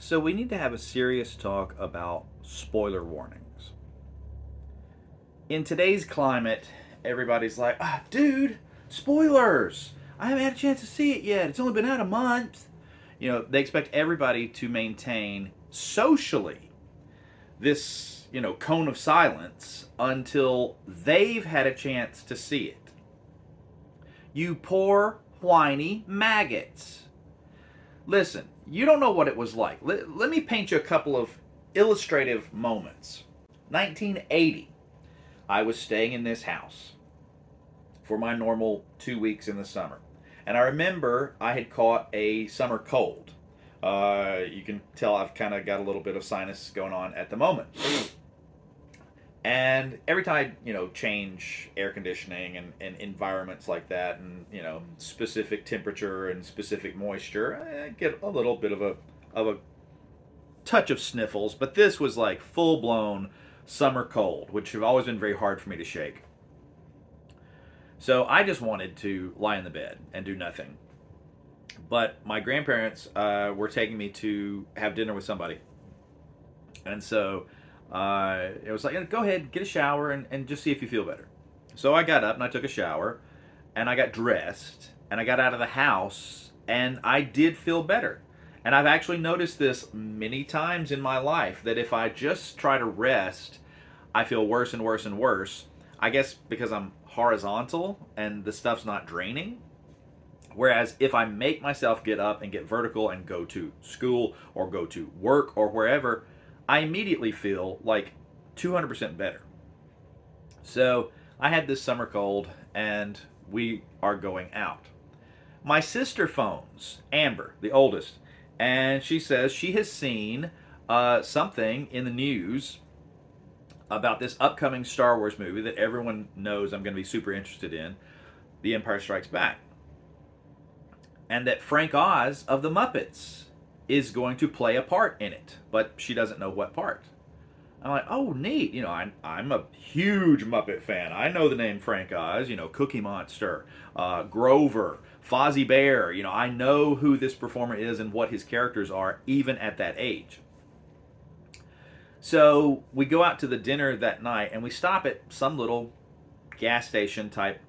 So we need to have a serious talk about spoiler warnings. In today's climate, everybody's like, dude, spoilers! I haven't had a chance to see it yet. It's only been out a month. They expect everybody to maintain socially this, cone of silence until they've had a chance to see it. You poor, whiny maggots. Listen, you don't know what it was like. Let me paint you a couple of illustrative moments. 1980, I was staying in this house for my normal 2 weeks in the summer. And I remember I had caught a summer cold. You can tell I've kind of got a little bit of sinus going on at the moment. And every time I, change air conditioning and environments like that, and specific temperature and specific moisture, I get a little bit of a touch of sniffles. But this was like full blown summer cold, which have always been very hard for me to shake. So I just wanted to lie in the bed and do nothing. But my grandparents were taking me to have dinner with somebody, and so it was like, go ahead, get a shower, and just see if you feel better. So I got up and I took a shower, and I got dressed, and I got out of the house, and I did feel better. And I've actually noticed this many times in my life, that if I just try to rest, I feel worse and worse and worse. I guess because I'm horizontal and the stuff's not draining. Whereas if I make myself get up and get vertical and go to school or go to work or wherever, I immediately feel like 200% better. So I had this summer cold, and we are going out. My sister phones, Amber, the oldest, and she says she has seen something in the news about this upcoming Star Wars movie that everyone knows I'm going to be super interested in, The Empire Strikes Back. And that Frank Oz of the Muppets is going to play a part in it, but she doesn't know what part. I'm like, oh, neat. I'm a huge Muppet fan. I know the name Frank Oz, Cookie Monster, Grover, Fozzie Bear. I know who this performer is and what his characters are, even at that age. So we go out to the dinner that night, and we stop at some little gas station type,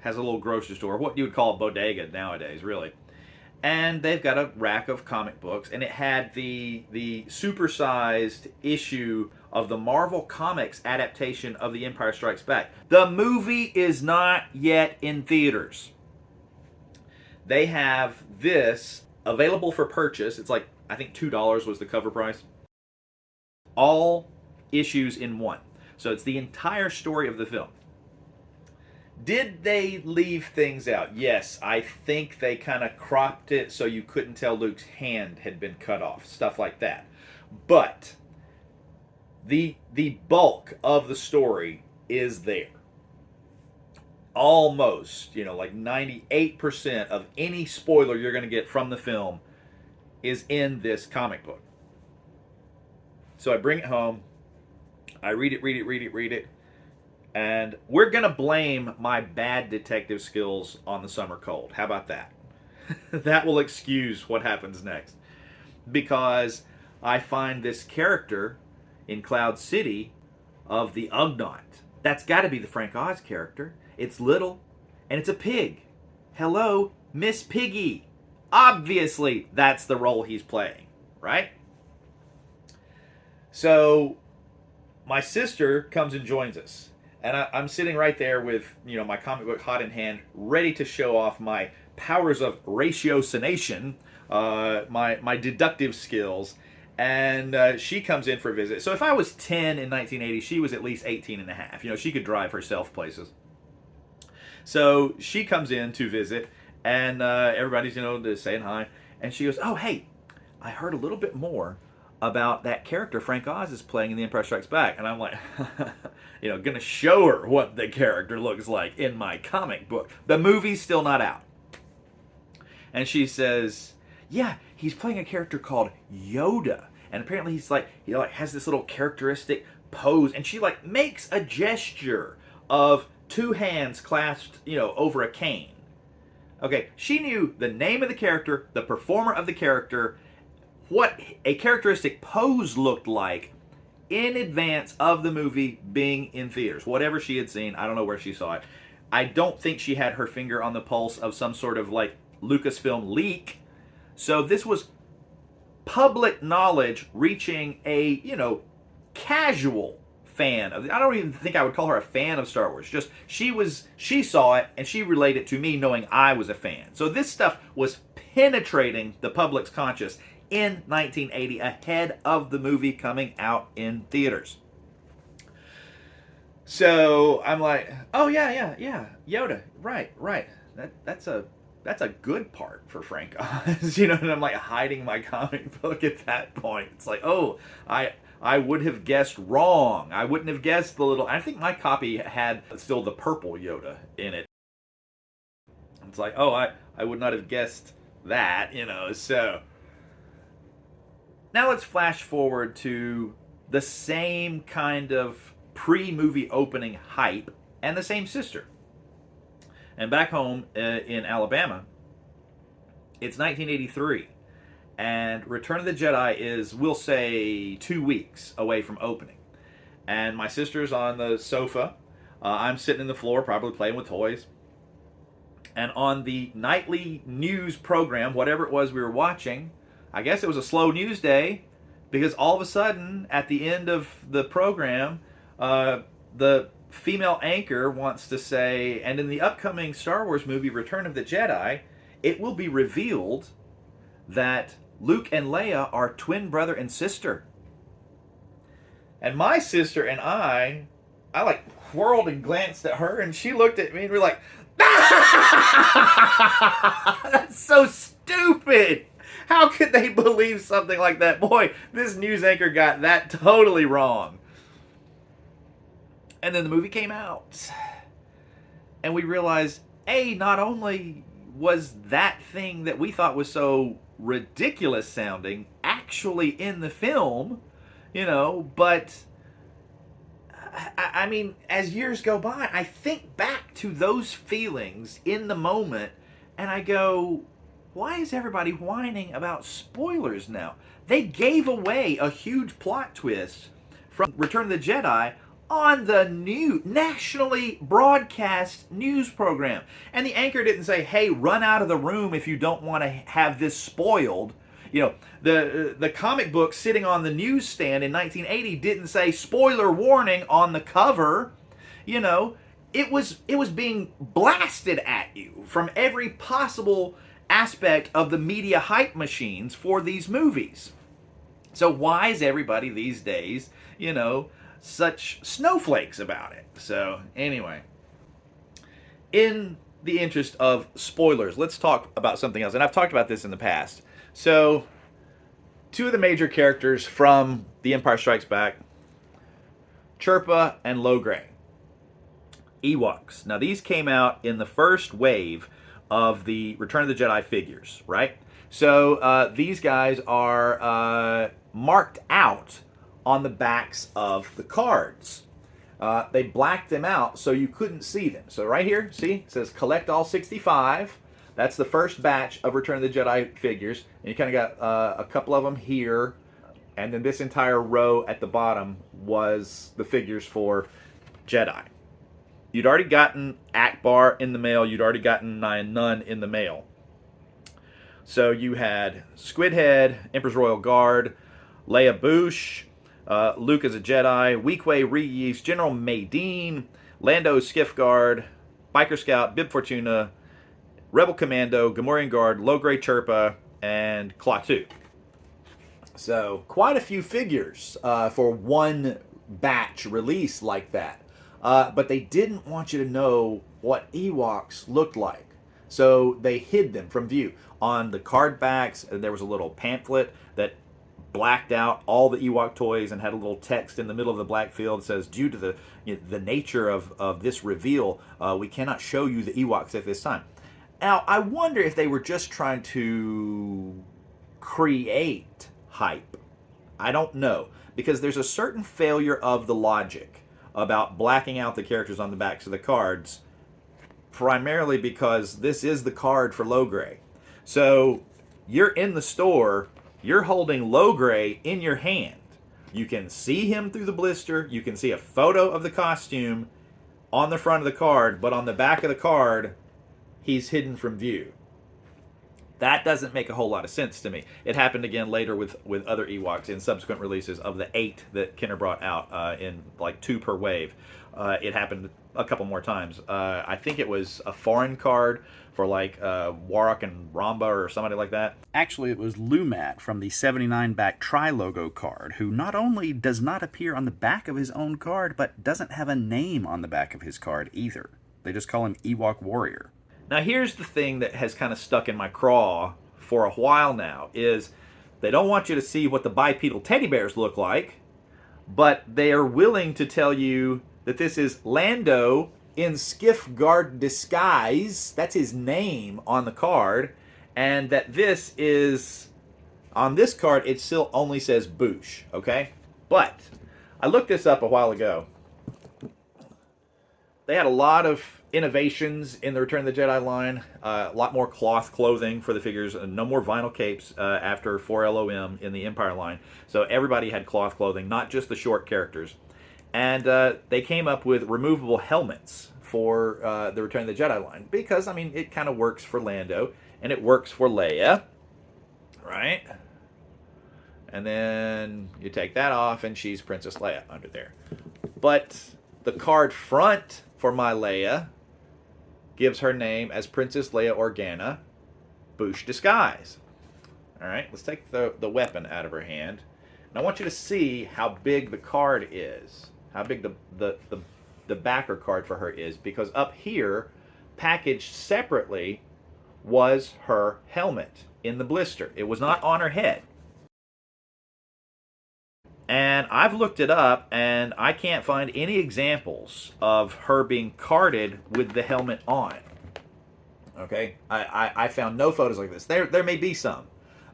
has a little grocery store, what you would call a bodega nowadays, really. And they've got a rack of comic books, and it had the supersized issue of the Marvel Comics adaptation of The Empire Strikes Back. The movie is not yet in theaters. They have this available for purchase. It's like, I think $2 was the cover price. All issues in one. So it's the entire story of the film. Did they leave things out? Yes, I think they kind of cropped it so you couldn't tell Luke's hand had been cut off, stuff like that. But the bulk of the story is there. Almost, like 98% of any spoiler you're going to get from the film is in this comic book. So I bring it home, I read it, and we're going to blame my bad detective skills on the summer cold. How about that? That will excuse what happens next. Because I find this character in Cloud City of the Ugnaught. That's got to be the Frank Oz character. It's little, and it's a pig. Hello, Miss Piggy. Obviously, that's the role he's playing, right? So my sister comes and joins us. And I'm sitting right there with, my comic book hot in hand, ready to show off my powers of ratiocination, my deductive skills. And she comes in for a visit. So if I was 10 in 1980, she was at least 18 and a half. She could drive herself places. So she comes in to visit, and everybody's, saying hi. And she goes, oh, hey, I heard a little bit more about that character Frank Oz is playing in The Empire Strikes Back. And I'm like, gonna show her what the character looks like in my comic book. The movie's still not out. And she says, yeah, he's playing a character called Yoda. And apparently he's like, he has this little characteristic pose. And she makes a gesture of two hands clasped, over a cane. Okay, she knew the name of the character, the performer of the character, what a characteristic pose looked like in advance of the movie being in theaters. Whatever she had seen, I don't know where she saw it. I don't think she had her finger on the pulse of some sort of like Lucasfilm leak. So this was public knowledge reaching a, casual fan of, I don't even think I would call her a fan of Star Wars. Just she saw it and she relayed it to me knowing I was a fan. So this stuff was penetrating the public's conscious in 1980 ahead of the movie coming out in theaters. So I'm like, oh yeah, Yoda, right. That's a good part for Frank Oz, and I'm like hiding my comic book at that point. It's like, oh, I would have guessed wrong. I wouldn't have guessed the little. I think my copy had still the purple Yoda in it. It's like, oh, I would not have guessed that, So now let's flash forward to the same kind of pre-movie opening hype and the same sister. And back home in Alabama, it's 1983. And Return of the Jedi is, we'll say, 2 weeks away from opening. And my sister's on the sofa. I'm sitting in the floor, probably playing with toys. And on the nightly news program, whatever it was we were watching, I guess it was a slow news day, because all of a sudden, at the end of the program, the female anchor wants to say, and in the upcoming Star Wars movie, Return of the Jedi, it will be revealed that Luke and Leia are twin brother and sister. And my sister and I like whirled and glanced at her, and she looked at me, and we're like, that's so stupid. How could they believe something like that? Boy, this news anchor got that totally wrong. And then the movie came out. And we realized, not only was that thing that we thought was so ridiculous sounding actually in the film, but I mean, as years go by, I think back to those feelings in the moment, and I go, why is everybody whining about spoilers now? They gave away a huge plot twist from Return of the Jedi on the new nationally broadcast news program. And the anchor didn't say, hey, run out of the room if you don't want to have this spoiled. The comic book sitting on the newsstand in 1980 didn't say spoiler warning on the cover. It was being blasted at you from every possible aspect of the media hype machines for these movies. So why is everybody these days, such snowflakes about it? So anyway, in the interest of spoilers, let's talk about something else. And I've talked about this in the past. So two of the major characters from The Empire Strikes Back, Chirpa and Logray, Ewoks. Now these came out in the first wave of the Return of the Jedi figures, right? So these guys are marked out on the backs of the cards. They blacked them out so you couldn't see them. So right here, see, it says collect all 65. That's the first batch of Return of the Jedi figures. And you kind of got a couple of them here. And then this entire row at the bottom was the figures for Jedi. You'd already gotten Akbar in the mail. You'd already gotten Nyan in the mail. So you had Squidhead, Emperor's Royal Guard, Leia Bouche, Luke as a Jedi, Weequay Reese, General Madine, Lando Skiff Guard, Biker Scout, Bib Fortuna, Rebel Commando, Gamorrean Guard, Logray Chirpa, and Klaatu. So quite a few figures for one batch release like that. But they didn't want you to know what Ewoks looked like. So they hid them from view. On the card backs, there was a little pamphlet that blacked out all the Ewok toys and had a little text in the middle of the black field that says, due to the nature of this reveal, we cannot show you the Ewoks at this time. Now, I wonder if they were just trying to create hype. I don't know. Because there's a certain failure of the logic about blacking out the characters on the backs of the cards, primarily because this is the card for Logray. So you're in the store you're holding Logray in your hand. You can see him through the blister. You can see a photo of the costume on the front of the card, but on the back of the card, he's hidden from view. That doesn't make a whole lot of sense to me. It happened again later with other Ewoks in subsequent releases of the 8 that Kenner brought out in like 2 per wave. It happened a couple more times. I think it was a foreign card for like Warrock and Ramba or somebody like that. Actually, it was Lumat from the 79 back Tri-Logo card, who not only does not appear on the back of his own card, but doesn't have a name on the back of his card either. They just call him Ewok Warrior. Now here's the thing that has kind of stuck in my craw for a while now, is they don't want you to see what the bipedal teddy bears look like, but they are willing to tell you that this is Lando in skiff guard disguise. That's his name on the card. And that this is, on this card, it still only says Boushh, okay? But I looked this up a while ago. They had a lot of innovations in the Return of the Jedi line. A lot more cloth clothing for the figures. No more vinyl capes after 4LOM in the Empire line. So everybody had cloth clothing, not just the short characters. And they came up with removable helmets for the Return of the Jedi line. Because, I mean, it kind of works for Lando. And it works for Leia. Right? And then you take that off and she's Princess Leia under there. But the card front for my Leia gives her name as Princess Leia Organa, Boushh disguise. All right, let's take the weapon out of her hand. And I want you to see how big the card is, how big the backer card for her is, because up here, packaged separately, was her helmet in the blister. It was not on her head. And I've looked it up, and I can't find any examples of her being carded with the helmet on. Okay? I found no photos like this. There may be some.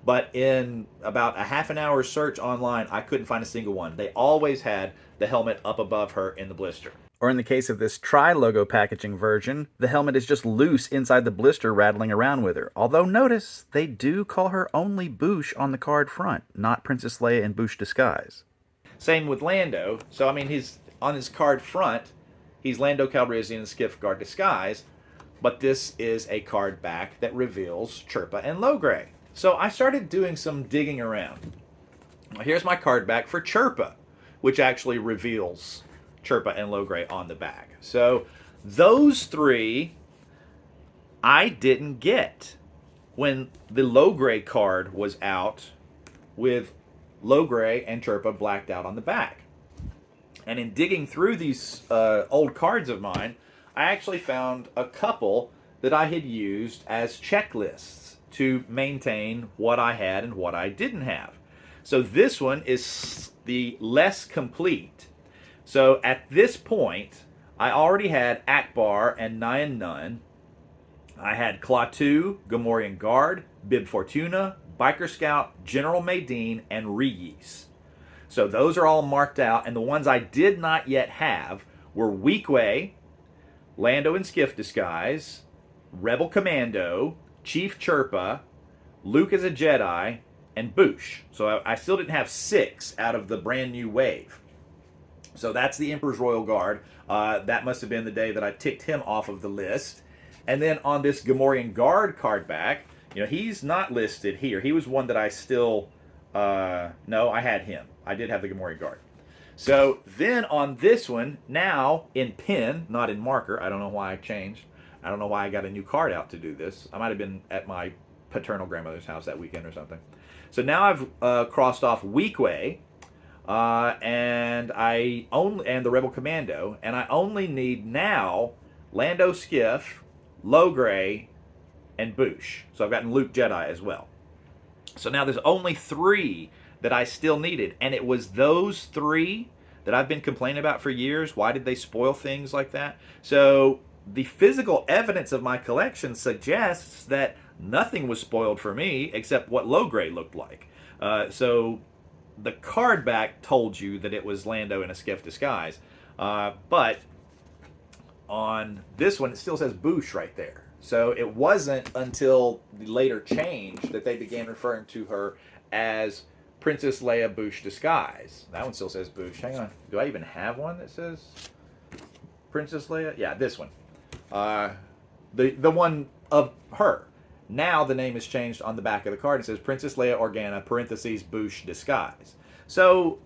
But in about a half an hour search online, I couldn't find a single one. They always had the helmet up above her in the blister. Or in the case of this Tri-Logo packaging version, the helmet is just loose inside the blister rattling around with her. Although notice, they do call her only Boushh on the card front, not Princess Leia in Boushh disguise. Same with Lando. So, I mean, he's on his card front, he's Lando Calrissian in skiff guard disguise, but this is a card back that reveals Chirpa and Logray. So I started doing some digging around. Well, here's my card back for Chirpa, which actually reveals Chirpa and Logray on the back. So those 3 I didn't get when the Logray card was out with Logray and Chirpa blacked out on the back. And in digging through these old cards of mine, I actually found a couple that I had used as checklists to maintain what I had and what I didn't have. So this one is the less complete. So at this point, I already had Akbar and Nyan Nun. I had Klaatu, Gamorrean Guard, Bib Fortuna, Biker Scout, General Madine, and Reyes. So those are all marked out, and the ones I did not yet have were Weequay, Lando in Skiff disguise, Rebel Commando, Chief Chirpa, Luke as a Jedi, and Boushh. So I still didn't have 6 out of the brand new wave. So that's the Emperor's Royal Guard. That must have been the day that I ticked him off of the list. And then on this Gamorrean Guard card back, you know, he's not listed here. He was one that I still, no, I had him. I did have the Gamorrean Guard. So then on this one, now in pen, not in marker, I don't know why I changed. I don't know why I got a new card out to do this. I might have been at my paternal grandmother's house that weekend or something. So now I've crossed off Weequay, and the Rebel Commando, and I only need now Lando Skiff, Logray, and Boushh. So I've gotten Luke Jedi as well. So now there's only 3 that I still needed, and it was those 3 that I've been complaining about for years. Why did they spoil things like that? So the physical evidence of my collection suggests that nothing was spoiled for me except what Logray looked like. So the card back told you that it was Lando in a skiff disguise. But on this one, it still says Boushh right there. So it wasn't until the later change that they began referring to her as Princess Leia Bouche disguise. That one still says Bouche. Hang on. Do I even have one that says Princess Leia? Yeah, this one. The one of her. Now the name is changed on the back of the card. It says Princess Leia Organa, parentheses, Bouche disguise. So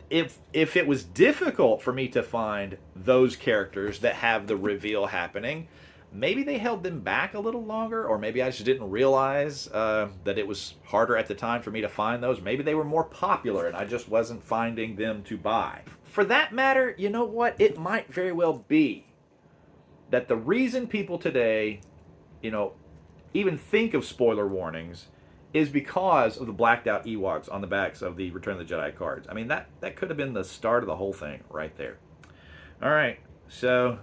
if it was difficult for me to find those characters that have the reveal happening, maybe they held them back a little longer, or maybe I just didn't realize that it was harder at the time for me to find those. Maybe they were more popular and I just wasn't finding them to buy. For that matter, you know what? It might very well be that the reason people today, even think of spoiler warnings is because of the blacked out Ewoks on the backs of the Return of the Jedi cards. I mean, that could have been the start of the whole thing right there. All right, so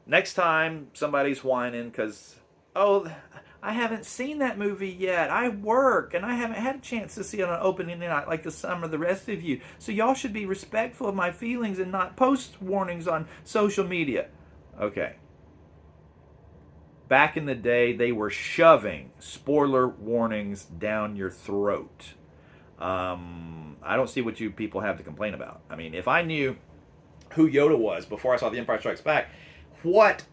next time somebody's whining because, oh, I haven't seen that movie yet. I work and I haven't had a chance to see it on opening night like some of the rest of you. So y'all should be respectful of my feelings and not post warnings on social media. Okay. Back in the day, they were shoving spoiler warnings down your throat. I don't see what you people have to complain about. I mean, if I knew who Yoda was before I saw The Empire Strikes Back, what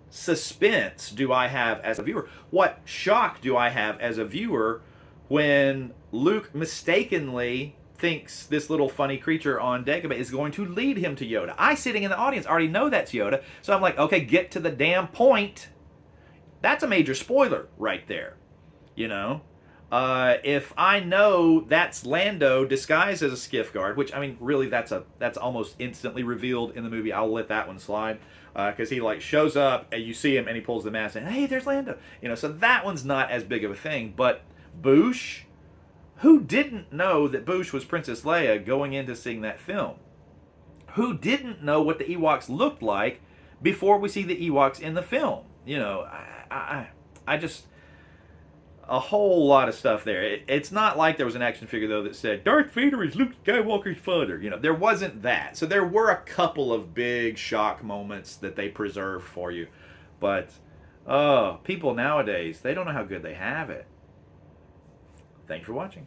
suspense do I have as a viewer? What shock do I have as a viewer when Luke mistakenly thinks this little funny creature on Dagobah is going to lead him to Yoda? I, sitting in the audience, already know that's Yoda, so I'm like, okay, get to the damn point. That's a major spoiler right there, If I know that's Lando disguised as a skiff guard, which, I mean, really, that's almost instantly revealed in the movie. I'll let that one slide because he shows up and you see him and he pulls the mask and, hey, there's Lando. So that one's not as big of a thing. But Bouche, who didn't know that Bouche was Princess Leia going into seeing that film? Who didn't know what the Ewoks looked like before we see the Ewoks in the film? I just, a whole lot of stuff there. It's not like there was an action figure, though, that said, Darth Vader is Luke Skywalker's father. There wasn't that. So there were a couple of big shock moments that they preserved for you. But, people nowadays, they don't know how good they have it. Thanks for watching.